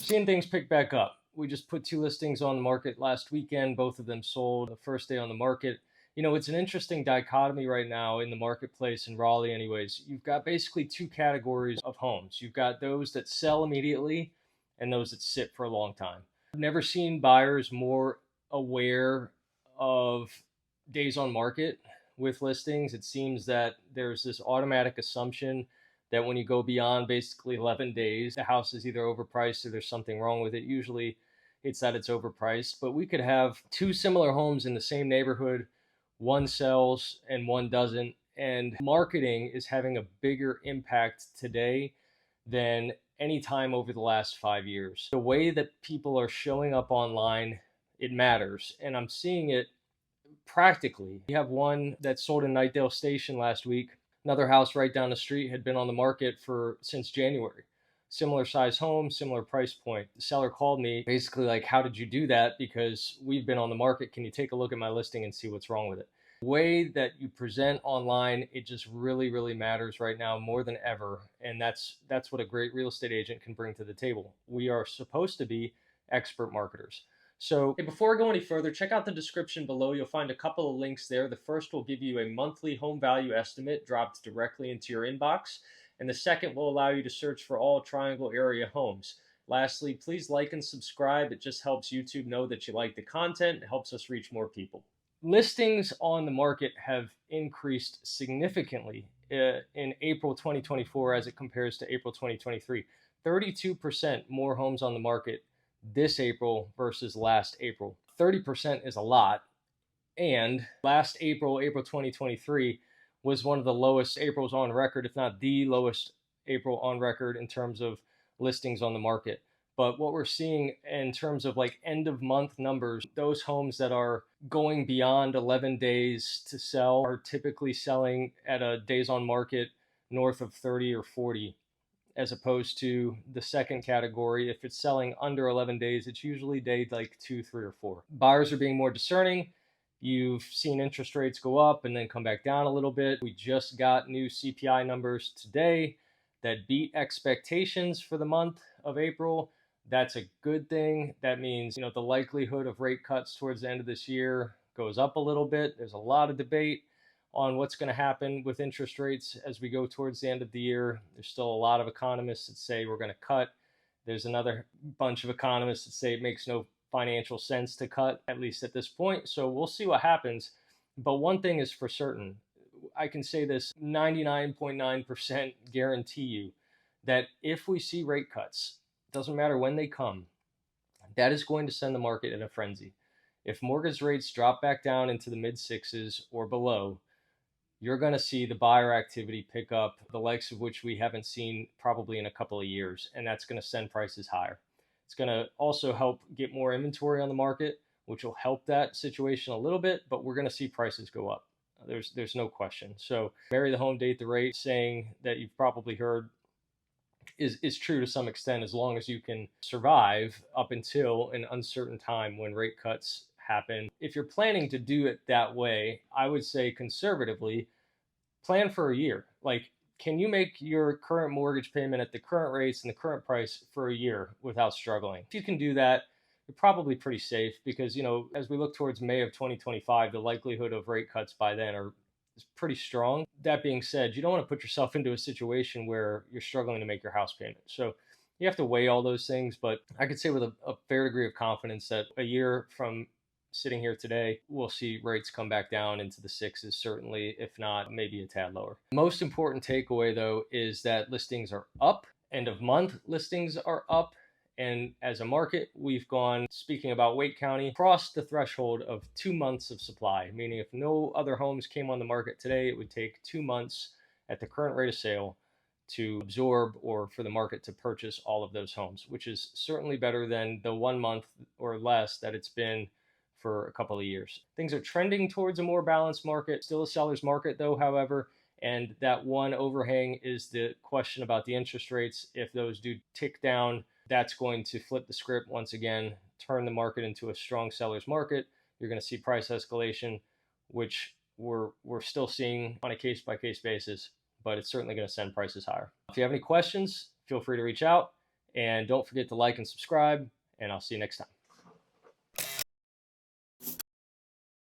Seeing things pick back up. We just put 2 listings on the market last weekend. Both of them sold the first day on the market. You know, it's an interesting dichotomy right now in the marketplace in Raleigh anyways. You've got basically 2 categories of homes. You've got those that sell immediately and those that sit for a long time. I've never seen buyers more aware of days on market with listings. It seems that there's this automatic assumption that when you go beyond basically 11 days, the house is either overpriced or there's something wrong with it. Usually it's that it's overpriced, but we could have 2 similar homes in the same neighborhood. One sells and one doesn't. And marketing is having a bigger impact today than any time over the last 5 years. The way that people are showing up online, it matters. And I'm seeing it practically. We have one that sold in Nightdale Station last week. Another house right down the street had been on the market since January. Similar size home, similar price point. The seller called me basically like, how did you do that? Because we've been on the market. Can you take a look at my listing and see what's wrong with it? The way that you present online, it just really, really matters right now more than ever. And that's what a great real estate agent can bring to the table. We are supposed to be expert marketers. So before I go any further, check out the description below. You'll find a couple of links there. The first will give you a monthly home value estimate dropped directly into your inbox. And the second will allow you to search for all Triangle area homes. Lastly, please like and subscribe. It just helps YouTube know that you like the content. It helps us reach more people. Listings on the market have increased significantly in April 2024 as it compares to April 2023. 32% more homes on the market this April versus last April. 30% is a lot. And last April 2023, was one of the lowest Aprils on record, if not the lowest April on record in terms of listings on the market. But what we're seeing in terms of like end of month numbers, those homes that are going beyond 11 days to sell are typically selling at a days on market north of 30 or 40. As opposed to the second category, if it's selling under 11 days, it's usually day like 2, 3, or 4. Buyers are being more discerning. You've seen interest rates go up and then come back down a little bit. We just got new CPI numbers today that beat expectations for the month of April. That's a good thing. That means, you know, the likelihood of rate cuts towards the end of this year goes up a little bit. There's a lot of debate on what's going to happen with interest rates as we go towards the end of the year. There's still a lot of economists that say we're going to cut. There's another bunch of economists that say it makes no financial sense to cut, at least at this point. So we'll see what happens. But one thing is for certain. I can say this 99.9% guarantee you that if we see rate cuts, doesn't matter when they come, that is going to send the market in a frenzy. If mortgage rates drop back down into the mid-6s or below, you're going to see the buyer activity pick up, the likes of which we haven't seen probably in a couple of years, and that's going to send prices higher. It's going to also help get more inventory on the market, which will help that situation a little bit, but we're going to see prices go up. There's no question. So marry the home, date the rate, saying that you've probably heard is true to some extent, as long as you can survive up until an uncertain time when rate cuts happen. If you're planning to do it that way, I would say conservatively, plan for a year. Like, can you make your current mortgage payment at the current rates and the current price for a year without struggling? If you can do that, you're probably pretty safe because, you know, as we look towards May of 2025, the likelihood of rate cuts by then is pretty strong. That being said, you don't want to put yourself into a situation where you're struggling to make your house payment. So you have to weigh all those things, but I could say with a fair degree of confidence that a year from sitting here today, we'll see rates come back down into the 6s, certainly, if not maybe a tad lower. Most important takeaway, though, is that listings are up. End of month listings are up. And as a market, we've gone, speaking about Wake County, crossed the threshold of 2 months of supply, meaning if no other homes came on the market today, it would take 2 months at the current rate of sale to absorb or for the market to purchase all of those homes, which is certainly better than the 1 month or less that it's been for a couple of years. Things are trending towards a more balanced market, still a seller's market though, however, and that one overhang is the question about the interest rates. If those do tick down, that's going to flip the script once again, turn the market into a strong seller's market. You're going to see price escalation, which we're still seeing on a case-by-case basis, but it's certainly going to send prices higher. If you have any questions, feel free to reach out. And don't forget to like and subscribe, and I'll see you next time.